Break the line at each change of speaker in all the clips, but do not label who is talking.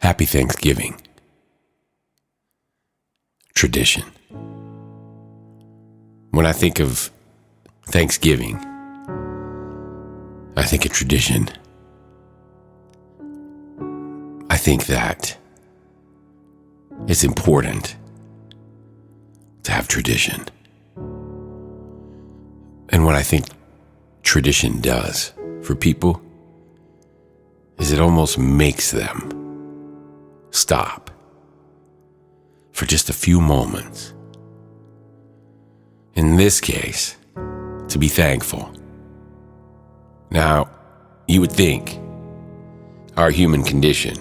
Happy Thanksgiving. Tradition. When I think of Thanksgiving, I think of tradition. I think that it's important to have tradition. And what I think tradition does for people is it almost makes them stop for just a few moments. In this case, to be thankful. Now, you would think our human condition,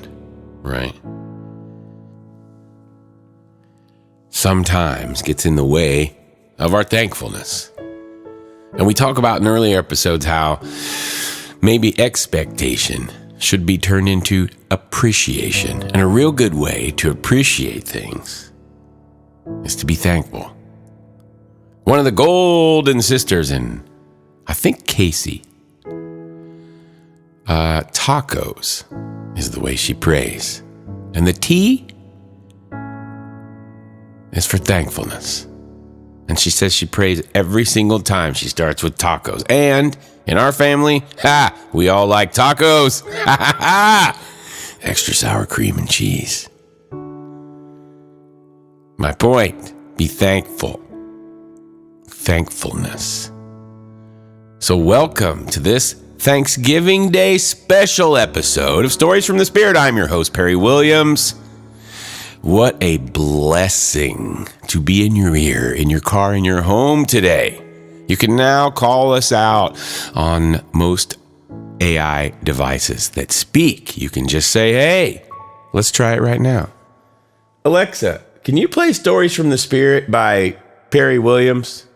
right, sometimes gets in the way of our thankfulness. And we talk about in earlier episodes how maybe expectation should be turned into appreciation. And a real good way to appreciate things is to be thankful. One of the golden sisters in, I think, Casey, tacos is the way she prays. And the T is for thankfulness. And she says she prays every single time she starts with tacos. And in our family, we all like tacos. Extra sour cream and cheese. My point, be thankful. Thankfulness. So welcome to this Thanksgiving Day special episode of Stories from the Spirit. I'm your host, Perry Williams. What a blessing to be in your ear, in your car, in your home today. You can now call us out on most AI devices that speak. You can just say, hey, let's try it right now. Alexa, can you play Stories from the Spirit by Perry Williams?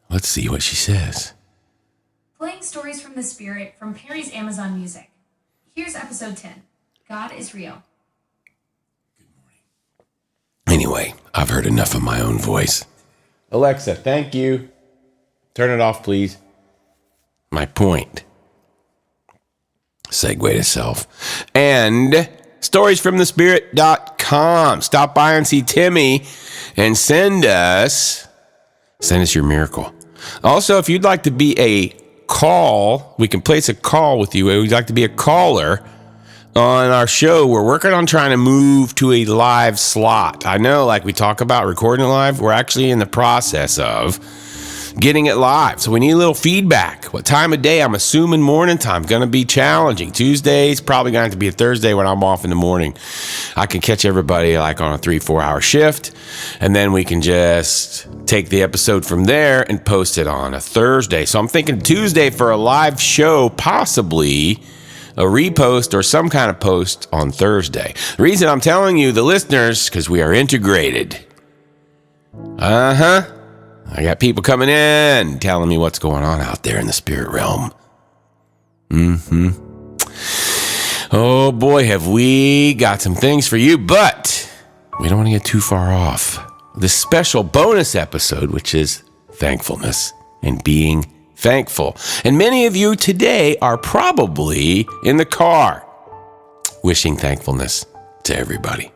Let's see what she says.
Playing Stories from the Spirit from Perry's Amazon Music. Here's episode 10. God is real.
Anyway, I've heard enough of my own voice. Alexa, thank you. Turn it off, please. My point. Segue to self. And storiesfromthespirit.com. Stop by and see Timmy and send us your miracle. Also, if you'd like to be a call, we can place a call with you. We'd like to be a caller on our show. We're working on trying to move to a live slot. I know, like we talk about recording it live, we're actually in the process of getting it live. So we need a little feedback. What time of day? I'm assuming morning time. Going to be challenging. Tuesdays, probably going to have to be a Thursday when I'm off in the morning. I can catch everybody like on a 3-4 hour shift. And then we can just take the episode from there and post it on a Thursday. So I'm thinking Tuesday for a live show, possibly a repost or some kind of post on Thursday. The reason I'm telling you, the listeners, because we are integrated. I got people coming in telling me what's going on out there in the spirit realm. Oh boy, have we got some things for you, but we don't want to get too far off this special bonus episode, which is thankfulness and being thankful. And many of you today are probably in the car wishing thankfulness to everybody.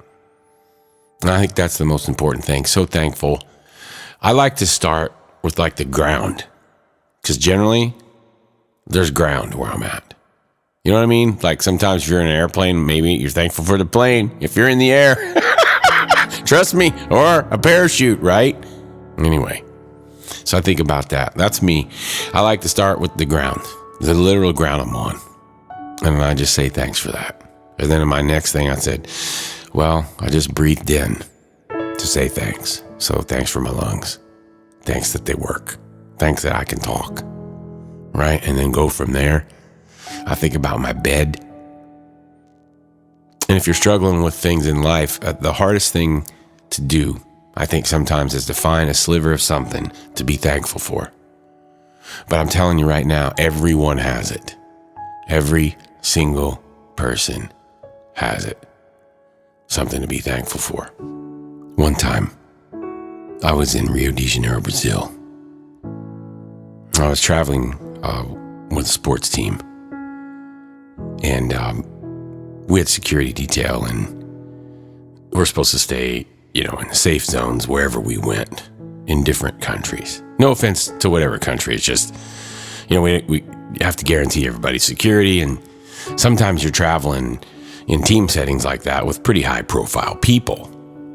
And I think that's the most important thing. So thankful. I like to start with like the ground, because generally there's ground where I'm at. You know what I mean? Like sometimes if you're in an airplane, maybe you're thankful for the plane. If you're in the air, trust me, or a parachute, right? Anyway, so I think about that. That's me. I like to start with the ground, the literal ground I'm on. And I just say thanks for that. And then in my next thing I said, well, I just breathed in to say thanks. So thanks for my lungs. Thanks that they work. Thanks that I can talk. Right? And then go from there. I think about my bed. And if you're struggling with things in life, the hardest thing to do, I think sometimes, is to find a sliver of something to be thankful for. But I'm telling you right now, everyone has it. Every single person has it. Something to be thankful for. One time, I was in Rio de Janeiro, Brazil. I was traveling with a sports team. And we had security detail, and we're supposed to stay, in the safe zones wherever we went in different countries. No offense to whatever country. It's just, we have to guarantee everybody's security. And sometimes you're traveling in team settings like that with pretty high profile people,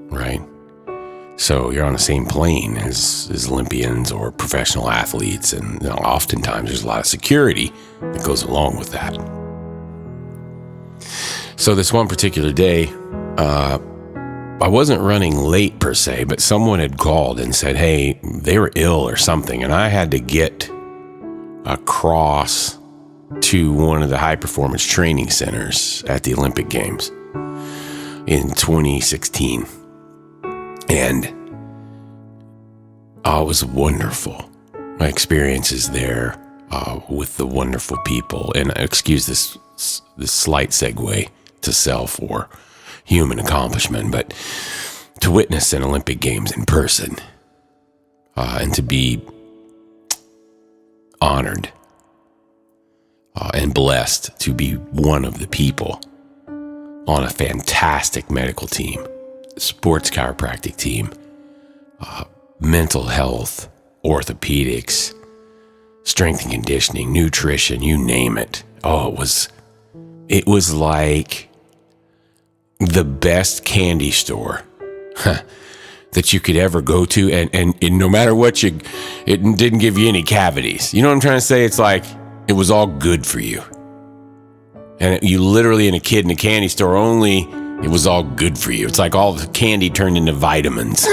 right? So you're on the same plane as Olympians or professional athletes. And oftentimes there's a lot of security that goes along with that. So this one particular day, I wasn't running late per se, but someone had called and said, hey, they were ill or something. And I had to get across to one of the high performance training centers at the Olympic Games in 2016. And it was wonderful. My experiences there with the wonderful people. And excuse this slight segue to self or human accomplishment, but to witness an Olympic Games in person and to be honored and blessed to be one of the people on a fantastic medical team, sports chiropractic team, mental health, orthopedics, strength and conditioning, nutrition, you name it. Oh, it was like the best candy store that you could ever go to. And no matter what it didn't give you any cavities. You know what I'm trying to say? It's like, it was all good for you. And you literally, in a kid in a candy store only, it was all good for you. It's like all the candy turned into vitamins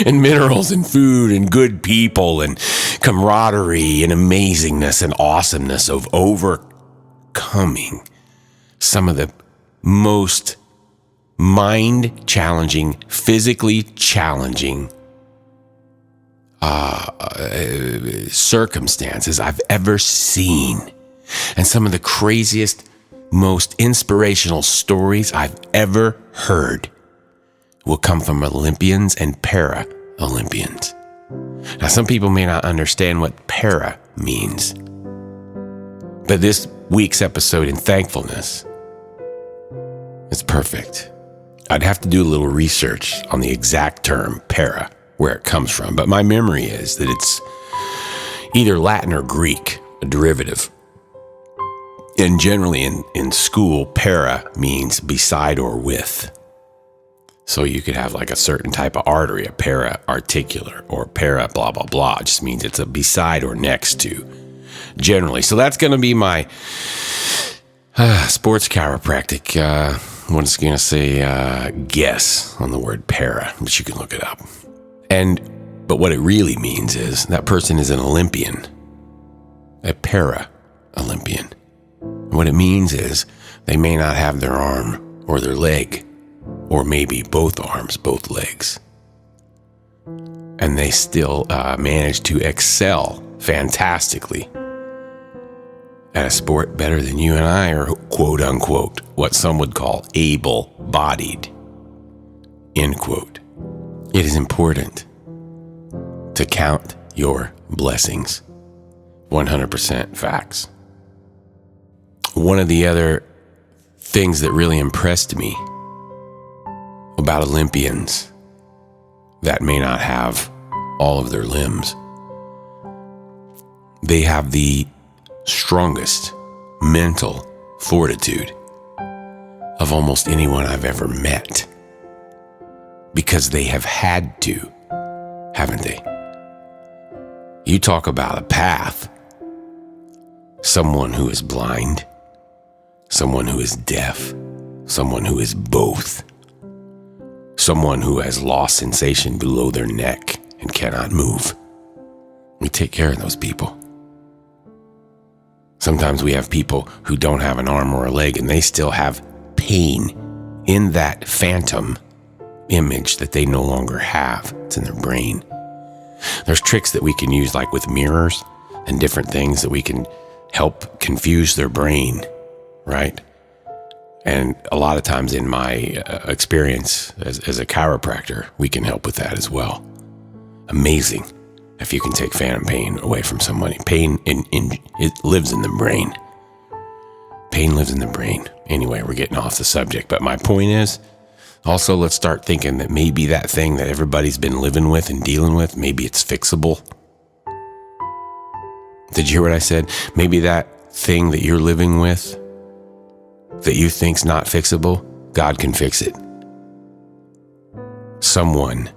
and minerals and food and good people and camaraderie and amazingness and awesomeness of overcoming some of the most mind-challenging, physically challenging circumstances I've ever seen. And some of the craziest, most inspirational stories I've ever heard will come from Olympians and para-Olympians. Now, some people may not understand what para means, but this week's episode in Thankfulness is perfect. I'd have to do a little research on the exact term para, where it comes from, but my memory is that it's either Latin or Greek, a derivative. And generally in school, para means beside or with. So you could have like a certain type of artery, a para-articular, or para blah, blah, blah. It just means it's a beside or next to, generally. So that's going to be my sports chiropractic, what is going to say, guess on the word para, but you can look it up. But what it really means is that person is an Olympian, a para-Olympian. What it means is they may not have their arm or their leg, or maybe both arms, both legs. And they still manage to excel fantastically at a sport better than you and I are, quote unquote, what some would call able-bodied, end quote. It is important to count your blessings. 100% facts. One of the other things that really impressed me about Olympians that may not have all of their limbs, they have the strongest mental fortitude of almost anyone I've ever met, because they have had to, haven't they? You talk about a path. Someone who is blind, someone who is deaf, someone who is both, someone who has lost sensation below their neck and cannot move. We take care of those people. Sometimes we have people who don't have an arm or a leg and they still have pain in that phantom image that they no longer have. It's in their brain. There's tricks that we can use, like with mirrors and different things that we can help confuse their brain, right? And a lot of times in my experience as a chiropractor, we can help with that as well. Amazing if you can take phantom pain away from somebody. Pain it lives in the brain. Pain lives in the brain. Anyway, we're getting off the subject, but my point is, also, let's start thinking that maybe that thing that everybody's been living with and dealing with, maybe it's fixable. Did you hear what I said? Maybe that thing that you're living with that you think's not fixable, God can fix it. Someone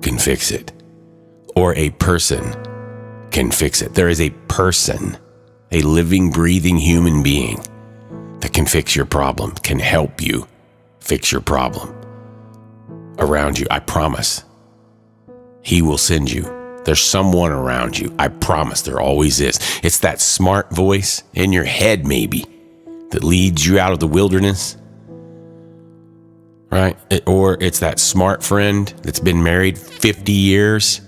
can fix it. Or a person can fix it. There is a person, a living, breathing human being that can fix your problem, can help you fix your problem around you. I promise. He will send you. There's someone around you. I promise there always is. It's that smart voice in your head maybe that leads you out of the wilderness, right? Or it's that smart friend that's been married 50 years,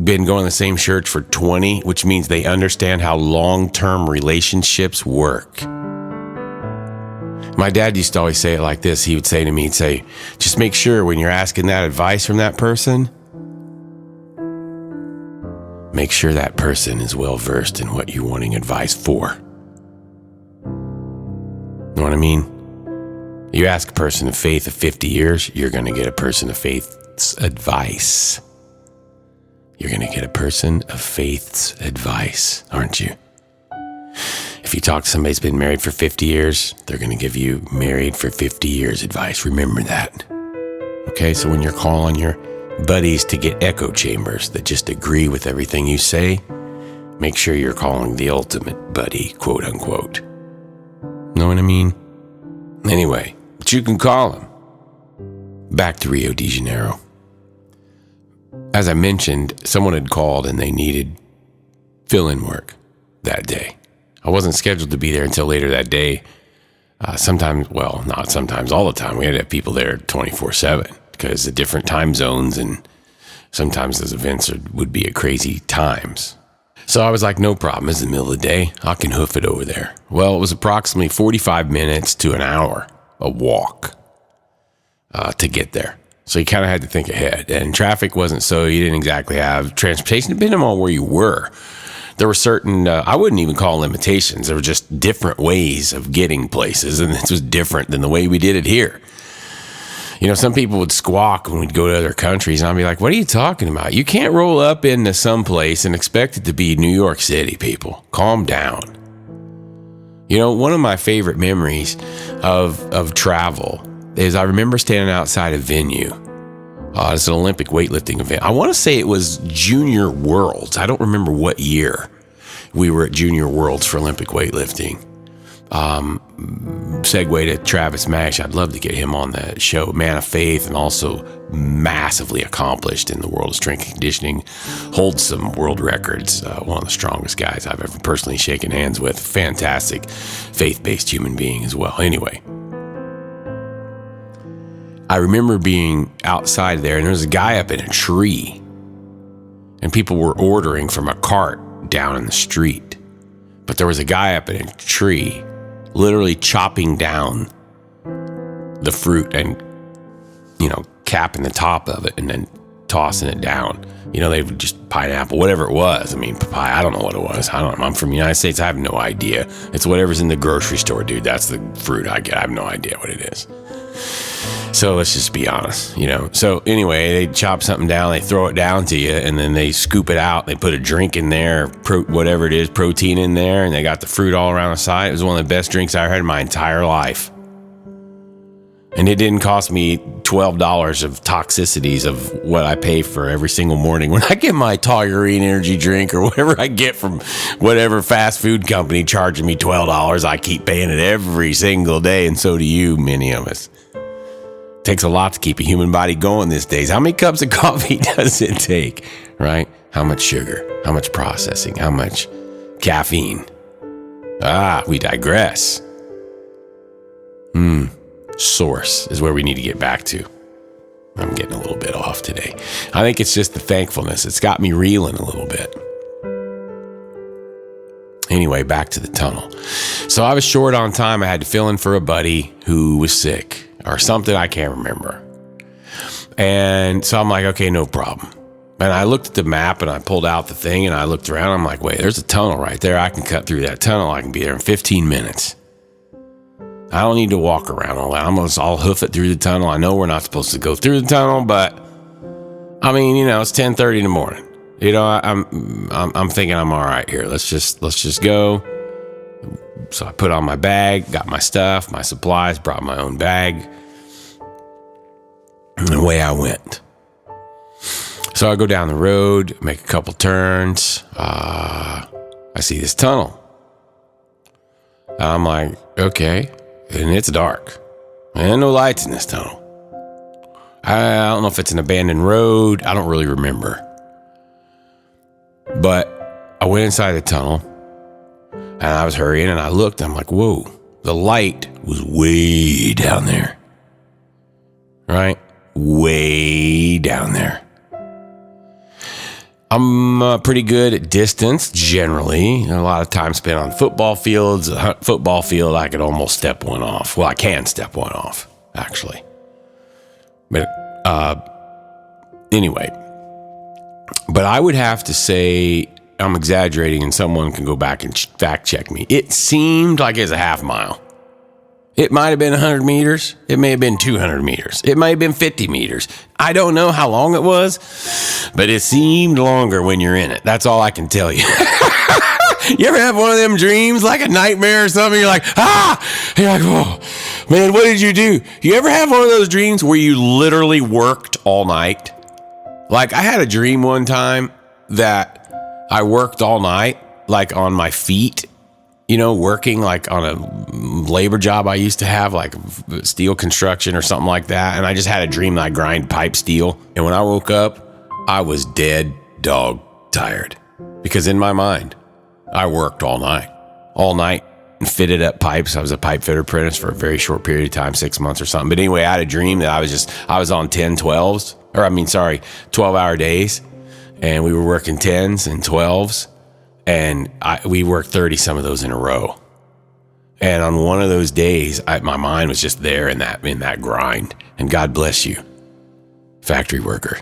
been going to the same church for 20, which means they understand how long-term relationships work. My dad used to always say it like this. He would say to me, he'd say, just make sure when you're asking that advice from that person, make sure that person is well versed in what you're wanting advice for. You know what I mean? You ask a person of faith of 50 years, you're going to get a person of faith's advice. You're going to get a person of faith's advice, aren't you? If you talk to somebody who's been married for 50 years, they're going to give you married for 50 years advice. Remember that. Okay, so when you're calling your buddies to get echo chambers that just agree with everything you say, make sure you're calling the ultimate buddy, quote unquote. Know what I mean? Anyway, but you can call him. Back to Rio de Janeiro. As I mentioned, someone had called and they needed fill-in work that day. I wasn't scheduled to be there until later that day. Sometimes, well, not sometimes, all the time. We had to have people there 24/7 because the different time zones and sometimes those events would be at crazy times. So I was like, no problem. It's the middle of the day. I can hoof it over there. Well, it was approximately 45 minutes to an hour, a walk to get there. So you kind of had to think ahead. And traffic wasn't so you didn't exactly have transportation, depending on where you were. There were certain, I wouldn't even call limitations. There were just different ways of getting places. And this was different than the way we did it here. You know, some people would squawk when we'd go to other countries. And I'd be like, what are you talking about? You can't roll up into some place and expect it to be New York City, people. Calm down. You know, one of my favorite memories of travel is I remember standing outside a venue. It's an Olympic weightlifting event. I want to say it was Junior Worlds. I don't remember what year we were at Junior Worlds for Olympic weightlifting. Segue to Travis Mash. I'd love to get him on the show. Man of faith and also massively accomplished in the world of strength and conditioning. Holds some world records. One of the strongest guys I've ever personally shaken hands with. Fantastic faith-based human being as well. Anyway, I remember being outside there and there was a guy up in a tree and people were ordering from a cart down in the street. But there was a guy up in a tree literally chopping down the fruit and, you know, capping the top of it and then tossing it down. You know, they would just pineapple, whatever it was. I mean, papaya, I don't know what it was. I don't know. I'm from the United States. I have no idea. It's whatever's in the grocery store, dude. That's the fruit I get. I have no idea what it is. So let's just be honest, you know. So anyway, they chop something down, they throw it down to you, and then they scoop it out. They put a drink in there, whatever it is, protein in there, and they got the fruit all around the side. It was one of the best drinks I ever had in my entire life. And it didn't cost me $12 of toxicities of what I pay for every single morning when I get my Toggerine energy drink or whatever I get from whatever fast food company charging me $12. I keep paying it every single day, and so do you, many of us. Takes a lot to keep a human body going these days. How many cups of coffee does it take, right? How much sugar? How much processing? How much caffeine? We digress. Source is where we need to get back to. I'm getting a little bit off today. I think it's just the thankfulness. It's got me reeling a little bit. Anyway, back to the tunnel. So I was short on time. I had to fill in for a buddy who was sick or something. I can't remember. And so I'm like, okay, no problem. And I looked at the map and I pulled out the thing and I looked around. I'm like, wait, there's a tunnel right there. I can cut through that tunnel. I can be there in 15 minutes. I don't need to walk around all that. I'll hoof it through the tunnel. I know we're not supposed to go through the tunnel, but I mean, it's 10:30 in the morning. I'm thinking I'm all right here. Let's just go. So I put on my bag, got my stuff, my supplies, brought my own bag, and away I went. So I go down the road, make a couple turns. I see this tunnel. I'm like, okay, and it's dark. And no lights in this tunnel. I don't know if it's an abandoned road. I don't really remember. But I went inside the tunnel, and I was hurrying, and I looked. I'm like, whoa, the light was way down there. Right? Way down there. I'm pretty good at distance, generally. A lot of time spent on football fields. A football field, I could almost step one off. Well, I can step one off, actually. But anyway. But I would have to say, I'm exaggerating, and someone can go back and fact check me. It seemed like it was a half mile. It might have been 100 meters. It may have been 200 meters. It might have been 50 meters. I don't know how long it was, but it seemed longer when you're in it. That's all I can tell you. You ever have one of them dreams, like a nightmare or something? You're like, You're like, oh, man, what did you do? You ever have one of those dreams where you literally worked all night? Like, I had a dream one time that I worked all night, like on my feet, working like on a labor job I used to have, like steel construction or something like that. And I just had a dream that I grind pipe steel. And when I woke up, I was dead dog tired, because in my mind, I worked all night and fitted up pipes. I was a pipe fitter apprentice for a very short period of time, 6 months or something. But anyway, I had a dream that I was on 12-hour days, and we were working 10s and 12s. And we worked 30 some of those in a row. And on one of those days, my mind was just there in that grind. And God bless you, factory worker.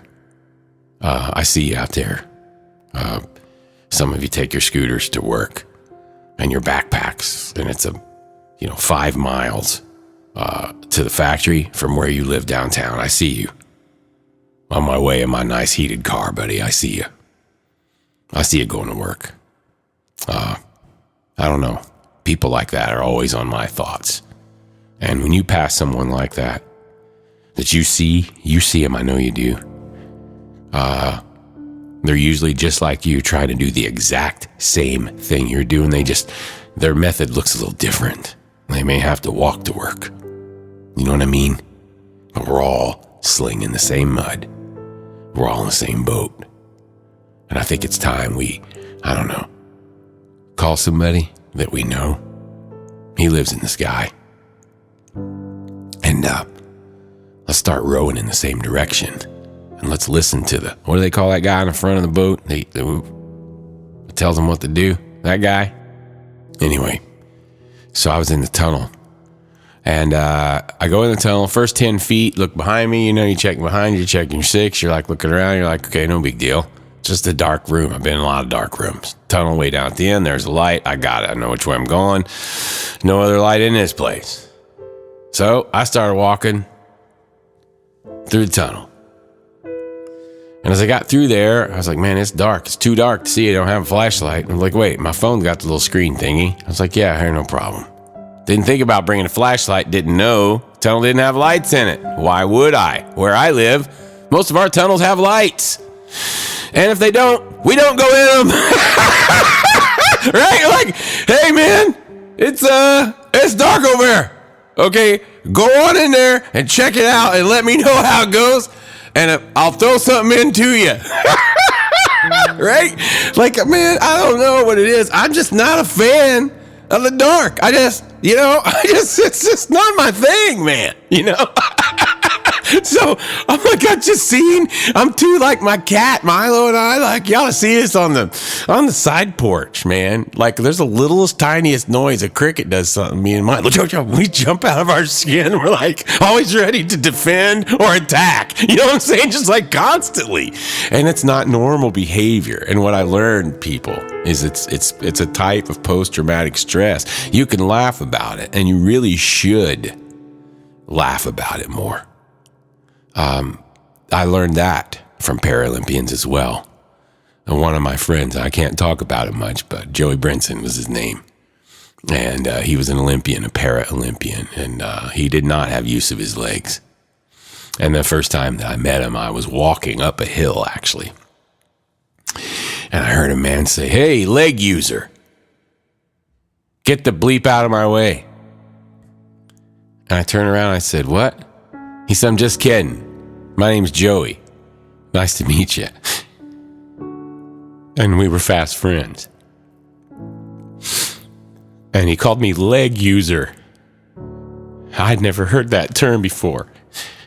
I see you out there. Some of you take your scooters to work and your backpacks, and it's 5 miles to the factory from where you live downtown. I see you. On my way in my nice heated car, buddy. I see you. I see you going to work. I don't know. People like that are always on my thoughts. And when you pass someone like that you see them, I know you do. They're usually just like you, trying to do the exact same thing you're doing. Their method looks a little different. They may have to walk to work. You know what I mean? But we're all slinging the same mud. We're all in the same boat. And I think it's time we, call somebody that we know. He lives in the sky. And let's start rowing in the same direction. And let's listen to what do they call that guy in the front of the boat? They tells them what to do. That guy. Anyway, so I was in the tunnel. And I go in the tunnel, first 10 feet, look behind me. You check behind you, checking your 6. You're like looking around. You're like, okay, no big deal. Just a dark room. I've been in a lot of dark rooms. Tunnel way down at the end. There's a light. I got it. I know which way I'm going. No other light in this place. So I started walking through the tunnel. And as I got through there, I was like, man, it's dark. It's too dark to see. I don't have a flashlight. I'm like, wait, my phone's got the little screen thingy. I was like, yeah, here, no problem. Didn't think about bringing a flashlight. Didn't know tunnel didn't have lights in it. Why would I? Where I live, most of our tunnels have lights. And if they don't, we don't go in them. Right? Like, hey man, it's dark over there. Okay, go on in there and check it out and let me know how it goes, and I'll throw something into you. Right? Like, man, I don't know what it is. I'm just not a fan of the dark. It's just not my thing, man. So I'm like, I'm too like my cat, Milo, and I like, y'all see us on the side porch, man. Like there's the littlest, tiniest noise. A cricket does something. Me and Milo, we jump out of our skin. We're like always ready to defend or attack. You know what I'm saying? Just like constantly. And it's not normal behavior. And what I learned, people, is it's a type of post-traumatic stress. You can laugh about it, and you really should laugh about it more. I learned that from Paralympians as well. And one of my friends, I can't talk about it much, but Joey Brinson was his name. And he was an Olympian, a para-Olympian, and he did not have use of his legs. And the first time that I met him, I was walking up a hill, actually. And I heard a man say, "Hey, leg user, get the bleep out of my way." And I turned around and I said, "What?" He said, "I'm just kidding. My name's Joey. Nice to meet you." And we were fast friends. And he called me leg user. I'd never heard that term before.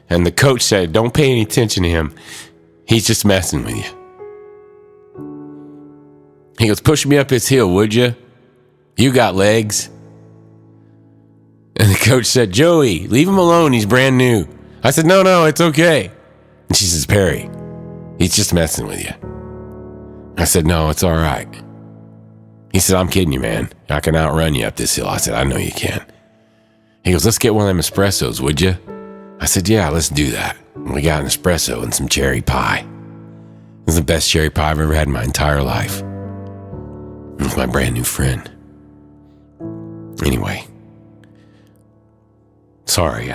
And the coach said, "Don't pay any attention to him. He's just messing with you." He goes, "Push me up this hill, would you? You got legs." And the coach said, "Joey, leave him alone. He's brand new." I said, No, it's okay." And she says, "Perry, he's just messing with you." I said, "No, it's all right." He said, "I'm kidding you, man. I can outrun you up this hill." I said, "I know you can." He goes, "Let's get one of them espressos, would you?" I said, "Yeah, let's do that." And we got an espresso and some cherry pie. It was the best cherry pie I've ever had in my entire life. It was my brand new friend. Anyway. Sorry.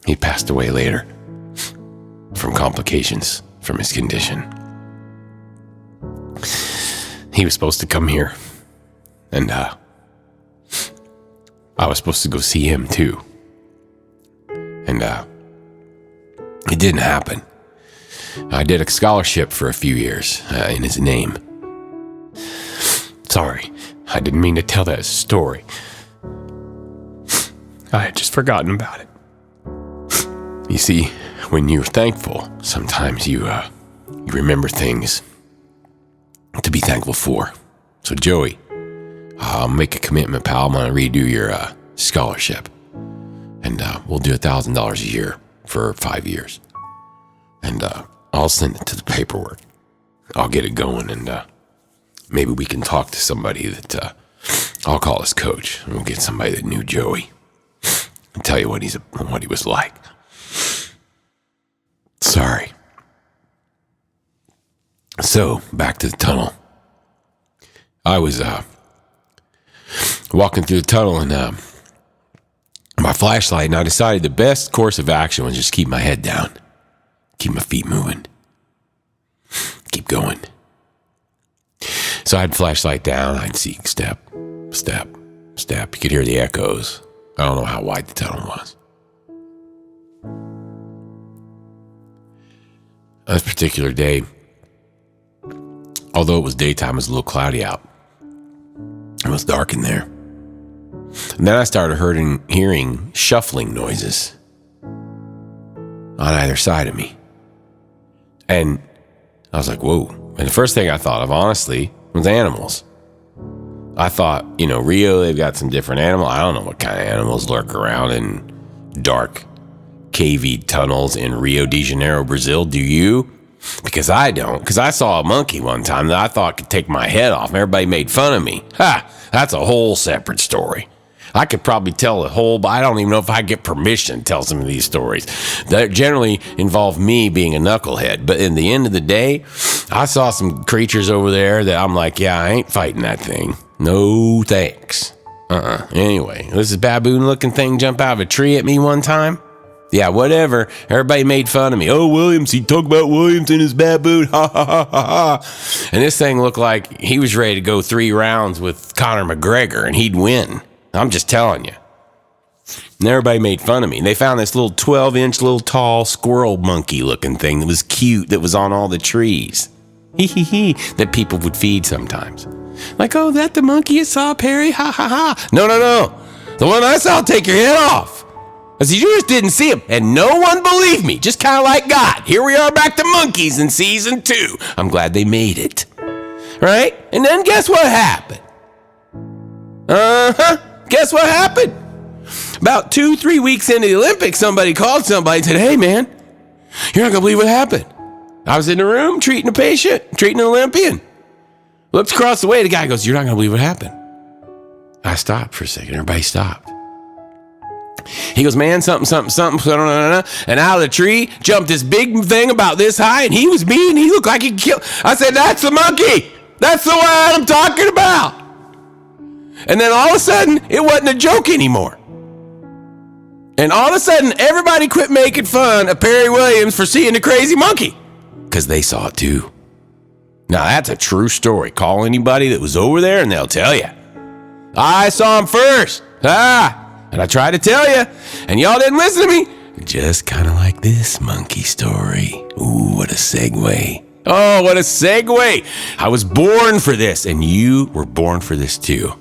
He passed away later from complications from his condition. He was supposed to come here, and I was supposed to go see him too. And it didn't happen. I did a scholarship for a few years in his name. Sorry, I didn't mean to tell that story. I had just forgotten about it. You see, when you're thankful, sometimes you remember things to be thankful for. So Joey, I'll make a commitment, pal. I'm going to redo your scholarship. And we'll do $1,000 a year for 5 years. And I'll send it to the paperwork. I'll get it going, and maybe we can talk to somebody that I'll call his coach. And we'll get somebody that knew Joey and tell you what he was like. Sorry. So, back to the tunnel. I was walking through the tunnel, and my flashlight, and I decided the best course of action was just keep my head down, keep my feet moving, keep going. So I had the flashlight down. I'd see step, step, step. You could hear the echoes. I don't know how wide the tunnel was. On this particular day, although it was daytime, it was a little cloudy out. It was dark in there. And then I started hearing shuffling noises on either side of me. And I was like, whoa. And the first thing I thought of, honestly, was animals. I thought, Rio, they've got some different animals. I don't know what kind of animals lurk around in dark, cavey tunnels in Rio de Janeiro, Brazil. Do you? Because I don't. Because I saw a monkey one time that I thought could take my head off. Everybody made fun of me. That's a whole separate story. I could probably tell a whole, but I don't even know if I get permission to tell some of these stories. That generally involve me being a knucklehead. But in the end of the day, I saw some creatures over there that I'm like, yeah, I ain't fighting that thing. No thanks. Anyway, this baboon-looking thing jump out of a tree at me one time. Yeah, whatever. Everybody made fun of me. Oh, Williams, he talked about Williams and his baboon. Ha, ha, ha, ha, ha. And this thing looked like he was ready to go 3 rounds with Conor McGregor, and he'd win. I'm just telling you. And everybody made fun of me. And they found this little 12-inch, little tall squirrel monkey-looking thing that was cute, that was on all the trees. That people would feed sometimes. Like, oh, that the monkey you saw, Perry? Ha, ha, ha. No. The one I saw take your head off. I said, you just didn't see him. And no one believed me. Just kind of like God. Here we are back to monkeys in season 2. I'm glad they made it. Right? And then guess what happened? Guess what happened? About 2-3 weeks into the Olympics, somebody called somebody and said, hey, man, you're not going to believe what happened. I was in the room treating a patient, treating an Olympian. Looks across the way. The guy goes, you're not going to believe what happened. I stopped for a second. Everybody stopped. He goes, man, something. And out of the tree jumped this big thing about this high, and he was mean. He looked like he could kill. I said, that's the monkey. That's the one I'm talking about. And then all of a sudden, it wasn't a joke anymore. And all of a sudden, everybody quit making fun of Perry Williams for seeing the crazy monkey. Because they saw it too. Now, that's a true story. Call anybody that was over there and they'll tell you. I saw him first. And I tried to tell you. And y'all didn't listen to me. Just kind of like this monkey story. Ooh, what a segue. Oh, what a segue. I was born for this. And you were born for this too.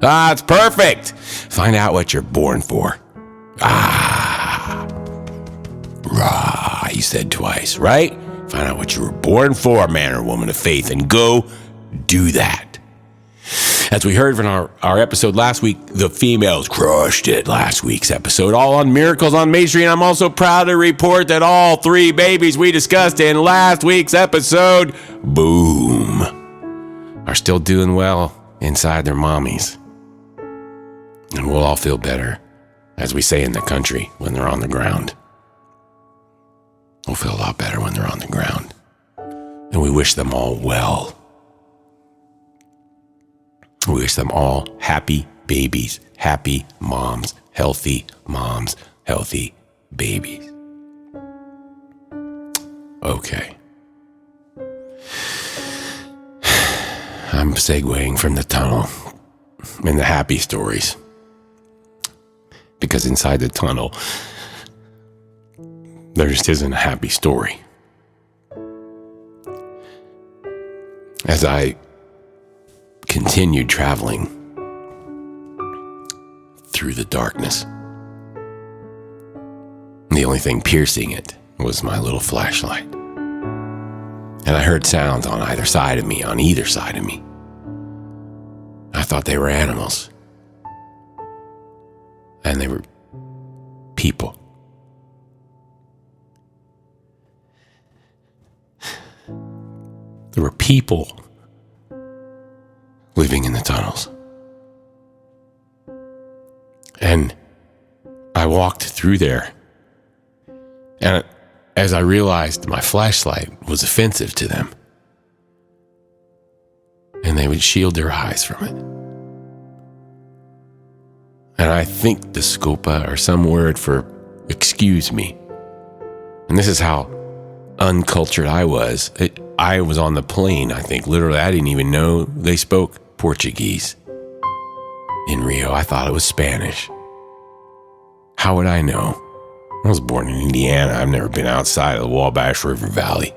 It's perfect. Find out what you're born for. You said twice, right? Find out what you were born for, man or woman of faith, and go do that. As we heard from our episode last week, the females crushed it last week's episode, all on Miracles on Main Street. And I'm also proud to report that all 3 babies we discussed in last week's episode, boom, are still doing well inside their mommies. And we'll all feel better, as we say in the country, when they're on the ground. We'll feel a lot better when they're on the ground. And we wish them all well. We wish them all happy babies, happy moms, healthy babies. Okay. I'm segueing from the tunnel and the happy stories. Because inside the tunnel, there just isn't a happy story. As I continued traveling through the darkness, the only thing piercing it was my little flashlight. And I heard sounds on either side of me. I thought they were animals. And they were people. There were people living in the tunnels. And I walked through there. And as I realized my flashlight was offensive to them, and they would shield their eyes from it. And I think the scopa, or some word for excuse me. And this is how uncultured I was. I was on the plane, I think. Literally, I didn't even know they spoke Portuguese in Rio. I thought it was Spanish. How would I know? I was born in Indiana. I've never been outside of the Wabash River Valley.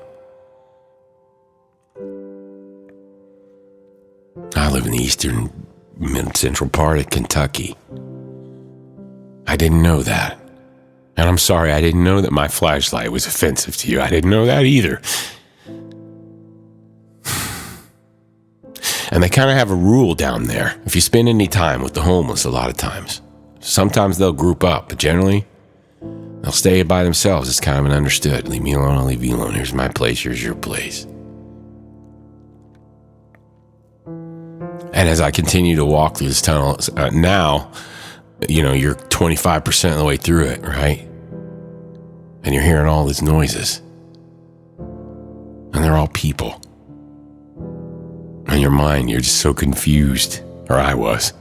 I live in the eastern, mid-central part of Kentucky. I didn't know that. And I'm sorry, I didn't know that my flashlight was offensive to you. I didn't know that either. And they kind of have a rule down there. If you spend any time with the homeless, a lot of times, sometimes they'll group up, but generally, they'll stay by themselves. It's kind of an understood. Leave me alone, I'll leave you alone. Here's my place, here's your place. And as I continue to walk through this tunnel, now, you're 25% of the way through it, right? And you're hearing all these noises. And they're all people. In your mind, you're just so confused, or I was.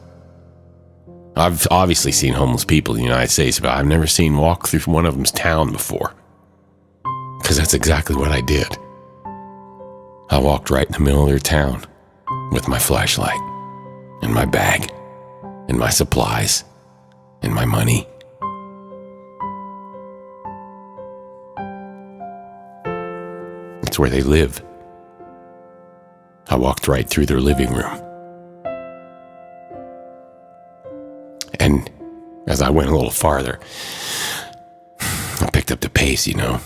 I've obviously seen homeless people in the United States, but I've never seen walk through one of them's town before. Because that's exactly what I did. I walked right in the middle of their town with my flashlight and my bag and my supplies and my money. It's where they live. I walked right through their living room. And as I went a little farther, I picked up the pace, because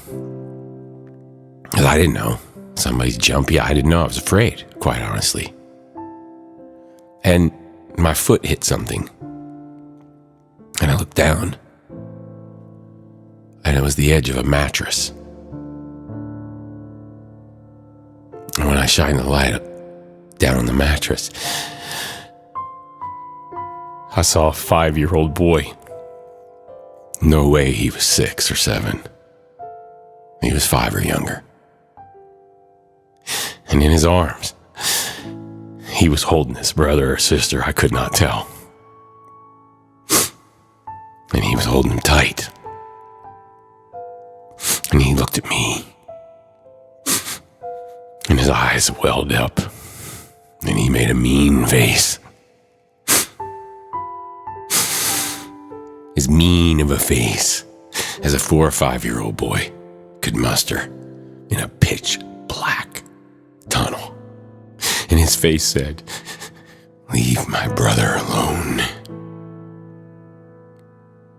I didn't know. Somebody's jumpy. I didn't know. I was afraid, quite honestly. And my foot hit something. And I looked down. And it was the edge of a mattress. And when I shined the light down on the mattress, I saw a 5-year-old boy. No way he was 6 or 7. He was 5 or younger. And in his arms, he was holding his brother or sister. I could not tell. And he was holding him tight. And he looked at me. And his eyes welled up. And he made a mean face. As mean of a face as a 4 or 5-year-old boy could muster in a pitch black tunnel. And his face said, "Leave my brother alone."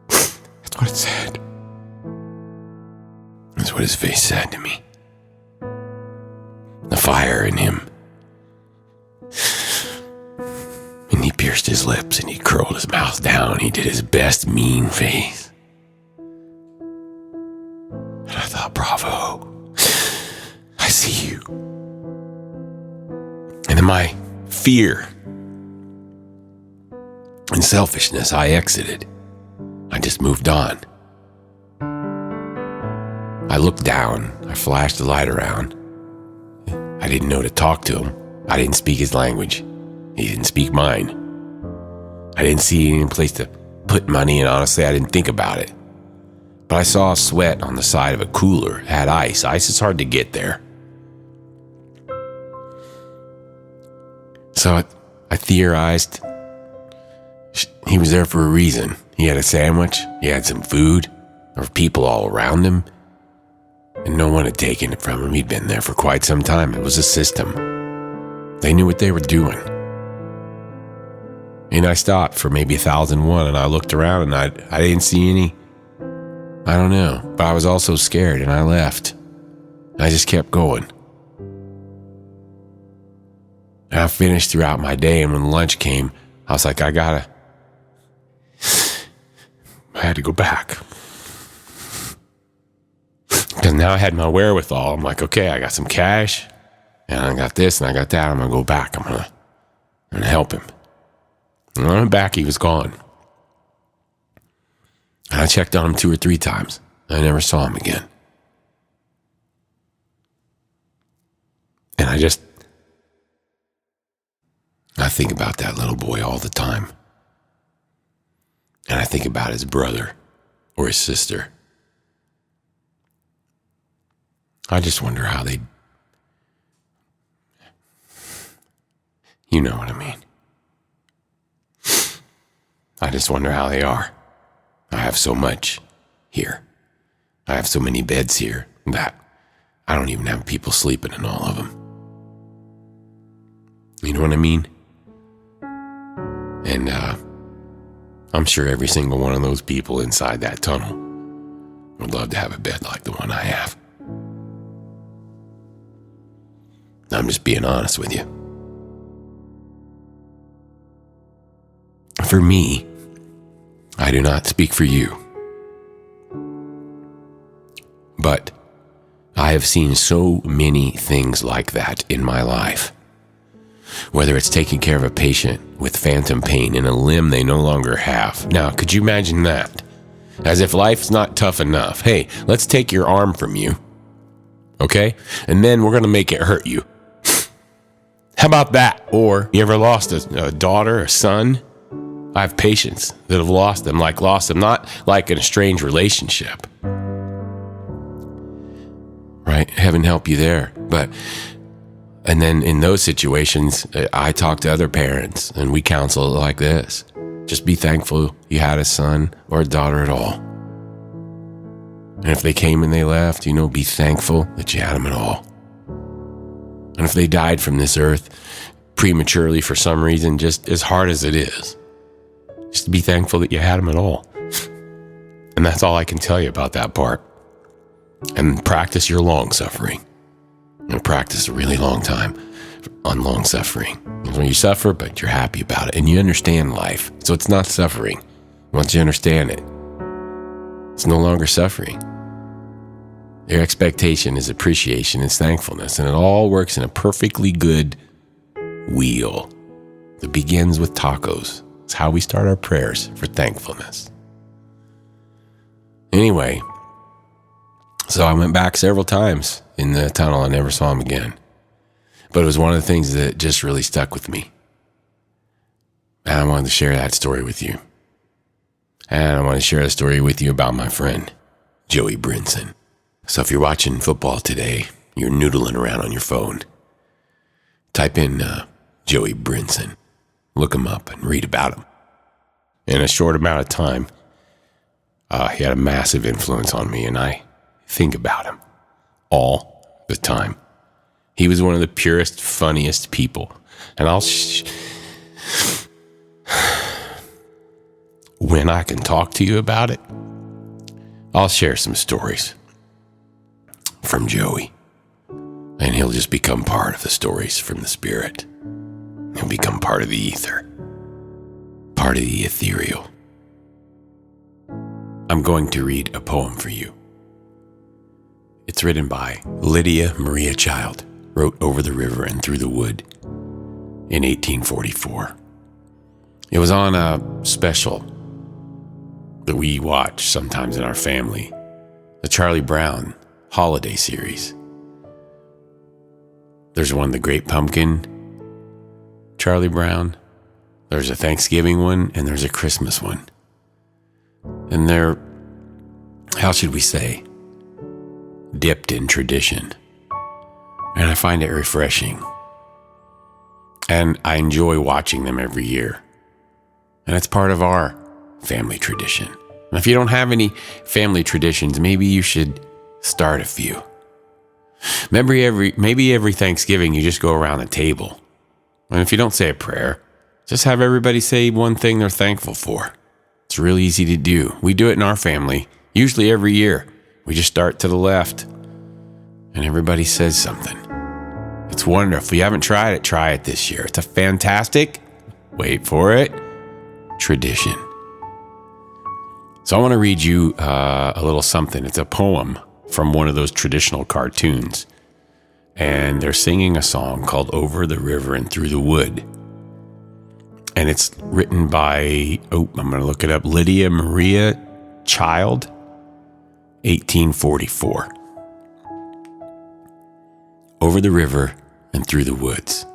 That's what it said. That's what his face said to me. The fire in him. And he pierced his lips and he curled his mouth down. He did his best mean face. And I thought, bravo. I see you. And in my fear and selfishness, I exited. I just moved on. I looked down. I flashed the light around. I didn't know to talk to him. I didn't speak his language. He didn't speak mine. I didn't see any place to put money, and honestly, I didn't think about it. But I saw a sweat on the side of a cooler. It had ice. Ice is hard to get there. So I theorized he was there for a reason. He had a sandwich. He had some food. There were people all around him. And no one had taken it from him. He'd been there for quite some time. It was a system. They knew what they were doing. And I stopped for maybe 1,001, and I looked around, and I didn't see any. I don't know. But I was also scared, and I left. I just kept going. And I finished throughout my day, and when lunch came, I was like, I had to go back. Because now I had my wherewithal. I'm like, okay, I got some cash, and I got this, and I got that. I'm going to go back. I'm going to help him. And when I went back, he was gone. And I checked on him 2 or 3 times. I never saw him again. And I think about that little boy all the time. And I think about his brother or his sister. I just wonder how they... You know what I mean. I just wonder how they are. I have so much here. I have so many beds here that I don't even have people sleeping in all of them. You know what I mean? And I'm sure every single one of those people inside that tunnel would love to have a bed like the one I have. I'm just being honest with you. For me, I do not speak for you. But I have seen so many things like that in my life. Whether it's taking care of a patient with phantom pain in a limb they no longer have. Now, could you imagine that? As if life's not tough enough. Hey, let's take your arm from you. Okay? And then we're going to make it hurt you. How about that? Or you ever lost a daughter, a son? I have patients that have lost them not like in a strange relationship. Right? Heaven help you there. And then in those situations, I talk to other parents and we counsel it like this. Just be thankful you had a son or a daughter at all. And if they came and they left, be thankful that you had them at all. And if they died from this earth prematurely for some reason, just as hard as it is, Just to be thankful that you had them at all. And that's all I can tell you about that part. And practice your long suffering. And practice a really long time on long suffering. When you suffer, but you're happy about it. And you understand life. So it's not suffering. Once you understand it, it's no longer suffering. Your expectation is appreciation, is thankfulness. And it all works in a perfectly good wheel that begins with tacos. It's how we start our prayers for thankfulness. Anyway, so I went back several times in the tunnel. I never saw him again. But it was one of the things that just really stuck with me. And I wanted to share that story with you. And I want to share a story with you about my friend, Joey Brinson. So if you're watching football today, you're noodling around on your phone, type in Joey Brinson. Look him up and read about him. In a short amount of time, he had a massive influence on me, and I think about him all the time. He was one of the purest, funniest people. And when I can talk to you about it, I'll share some stories from Joey. And he'll just become part of the stories from the Spirit. He'll become part of the ether, part of the ethereal. I'm going to read a poem for you. It's written by Lydia Maria Child, wrote Over the River and Through the Wood in 1844. It was on a special that we watch sometimes in our family, the Charlie Brown holiday series. There's one, The Great Pumpkin, Charlie Brown. There's a Thanksgiving one, and there's a Christmas one. And they're, how should we say, dipped in tradition. And I find it refreshing. And I enjoy watching them every year. And it's part of our family tradition. And if you don't have any family traditions, maybe you should start a few. Maybe every Thanksgiving you just go around the table. And if you don't say a prayer, just have everybody say one thing they're thankful for. It's really easy to do. We do it in our family, usually every year. We just start to the left, and everybody says something. It's wonderful. If you haven't tried it, try it this year. It's a fantastic, wait for it, tradition. So I want to read you a little something. It's a poem from one of those traditional cartoons. And they're singing a song called Over the River and Through the Wood. And it's written by, I'm going to look it up, Lydia Maria Child, 1844. Over the river and through the woods.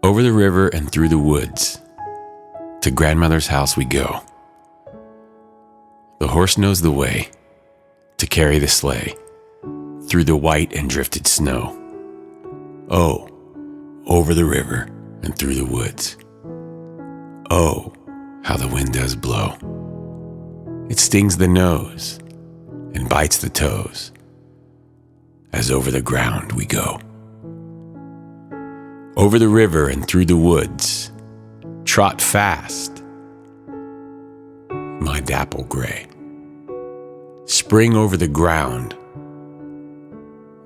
Over the river and through the woods, to grandmother's house we go. The horse knows the way to carry the sleigh through the white and drifted snow. Oh, over the river and through the woods. Oh, how the wind does blow. It stings the nose and bites the toes as over the ground we go. Over the river and through the woods, trot fast, my dapple gray. Spring over the ground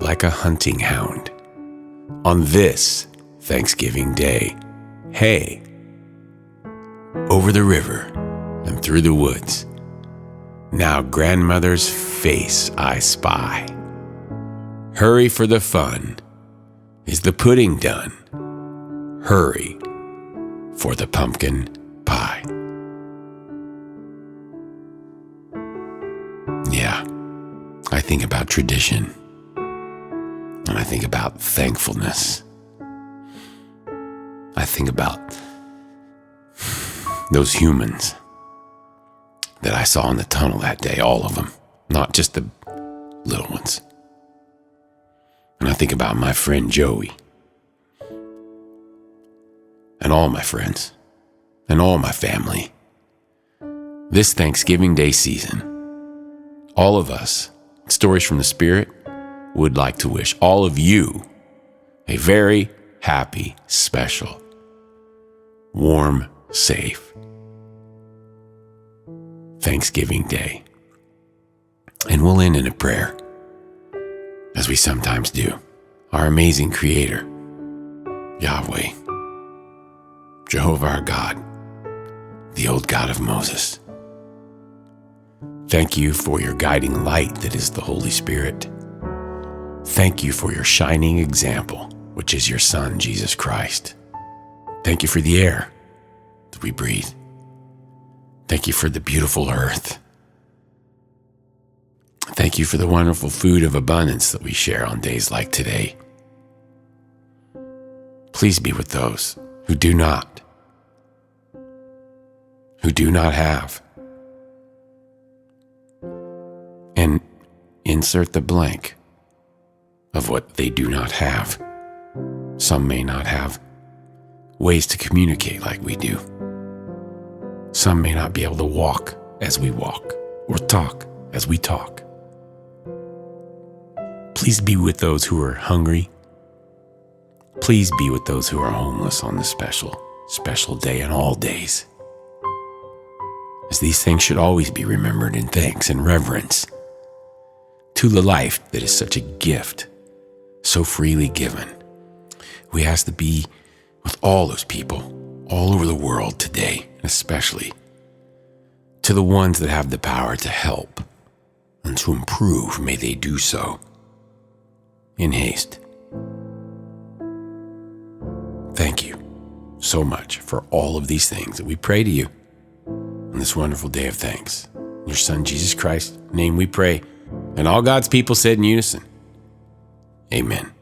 like a hunting hound on this Thanksgiving Day. Hey, over the river and through the woods, now grandmother's face I spy. Hurry for the fun, is the pudding done? Hurry for the pumpkin pie. Yeah, I think about tradition, and I think about thankfulness. I think about those humans that I saw in the tunnel that day, all of them, not just the little ones. And I think about my friend Joey, and all my friends, and all my family. This Thanksgiving Day season, all of us, Stories from the Spirit, would like to wish all of you a very happy, special, warm safe Thanksgiving Day. And we'll end in a prayer, as we sometimes do. Our amazing Creator, Yahweh, Jehovah our God, the old God of Moses. Thank you for your guiding light that is the Holy Spirit. Thank you for your shining example, which is your Son, Jesus Christ. Thank you for the air that we breathe. Thank you for the beautiful earth. Thank you for the wonderful food of abundance that we share on days like today. Please be with those who do not have. And insert the blank of what they do not have. Some may not have ways to communicate like we do. Some may not be able to walk as we walk or talk as we talk. Please be with those who are hungry. Please be with those who are homeless on this special day and all days. As these things should always be remembered in thanks and reverence to the life that is such a gift, so freely given. We ask to be with all those people all over the world today, especially to the ones that have the power to help and to improve. May they do so in haste. Thank you so much for all of these things that we pray to you on this wonderful day of thanks. In your Son, Jesus Christ's name we pray. And all God's people said in unison, Amen.